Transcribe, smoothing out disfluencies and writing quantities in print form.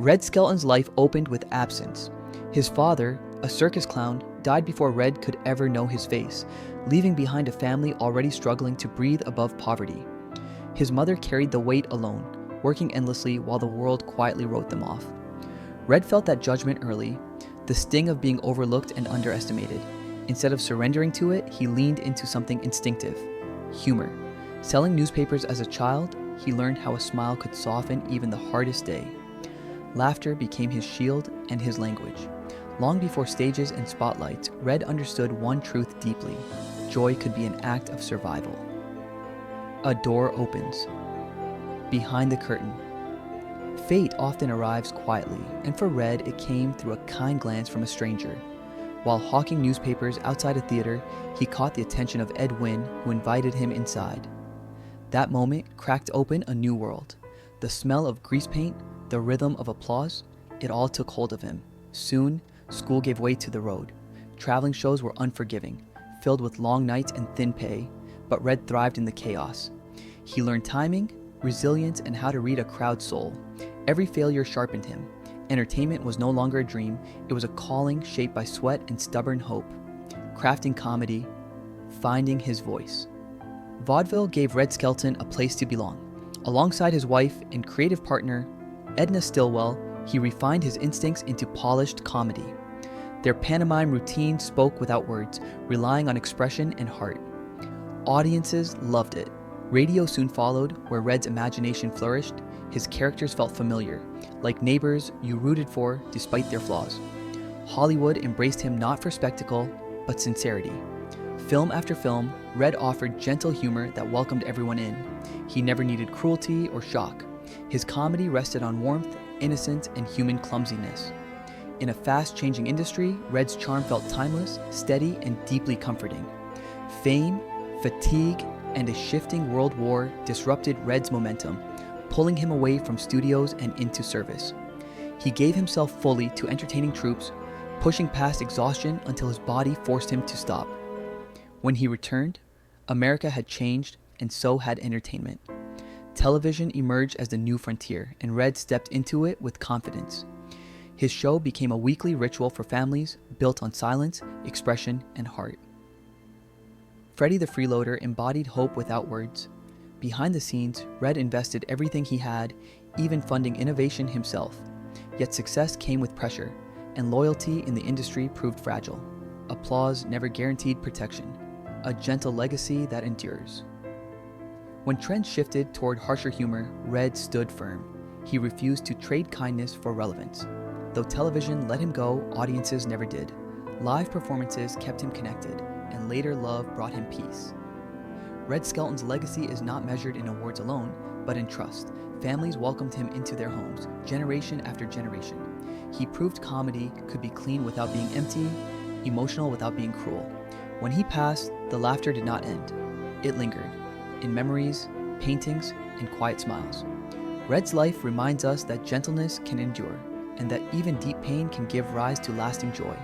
Red Skelton's life opened with absence. His father, a circus clown, died before Red could ever know his face, leaving behind a family already struggling to breathe above poverty. His mother carried the weight alone, working endlessly while the world quietly wrote them off. Red felt that judgment early, the sting of being overlooked and underestimated. Instead of surrendering to it, he leaned into something instinctive: humor. Selling newspapers as a child, he learned how a smile could soften even the hardest day. Laughter became his shield and his language. Long before stages and spotlights, Red understood one truth deeply: joy could be an act of survival. A door opens. Behind the curtain. Fate often arrives quietly, and for Red, it came through a kind glance from a stranger. While hawking newspapers outside a theater, he caught the attention of Ed Wynn, who invited him inside. That moment cracked open a new world. The smell of grease paint, the rhythm of applause, it all took hold of him. Soon, school gave way to the road. Traveling shows were unforgiving, filled with long nights and thin pay, but Red thrived in the chaos. He learned timing, resilience, and how to read a crowd's soul. Every failure sharpened him. Entertainment was no longer a dream, it was a calling shaped by sweat and stubborn hope. Crafting comedy, finding his voice. Vaudeville gave Red Skelton a place to belong. Alongside his wife and creative partner, Edna Stillwell, he refined his instincts into polished comedy. Their pantomime routine spoke without words, relying on expression and heart. Audiences loved it. Radio soon followed, where Red's imagination flourished. His characters felt familiar, like neighbors you rooted for despite their flaws. Hollywood embraced him not for spectacle, but sincerity. Film after film, Red offered gentle humor that welcomed everyone in. He never needed cruelty or shock. His comedy rested on warmth, innocence, and human clumsiness. In a fast-changing industry, Red's charm felt timeless, steady, and deeply comforting. Fame, fatigue, and a shifting world war disrupted Red's momentum, pulling him away from studios and into service. He gave himself fully to entertaining troops, pushing past exhaustion until his body forced him to stop. When he returned, America had changed, and so had entertainment. Television emerged as the new frontier, and Red stepped into it with confidence. His show became a weekly ritual for families, built on silence, expression, and heart. Freddie the Freeloader embodied hope without words. Behind the scenes, Red invested everything he had, even funding innovation himself. Yet success came with pressure, and loyalty in the industry proved fragile. Applause never guaranteed protection, a gentle legacy that endures. When trends shifted toward harsher humor, Red stood firm. He refused to trade kindness for relevance. Though television let him go, audiences never did. Live performances kept him connected, and later love brought him peace. Red Skelton's legacy is not measured in awards alone, but in trust. Families welcomed him into their homes, generation after generation. He proved comedy could be clean without being empty, emotional without being cruel. When he passed, the laughter did not end. It lingered, in memories, paintings, and quiet smiles. Red's life reminds us that gentleness can endure, and that even deep pain can give rise to lasting joy.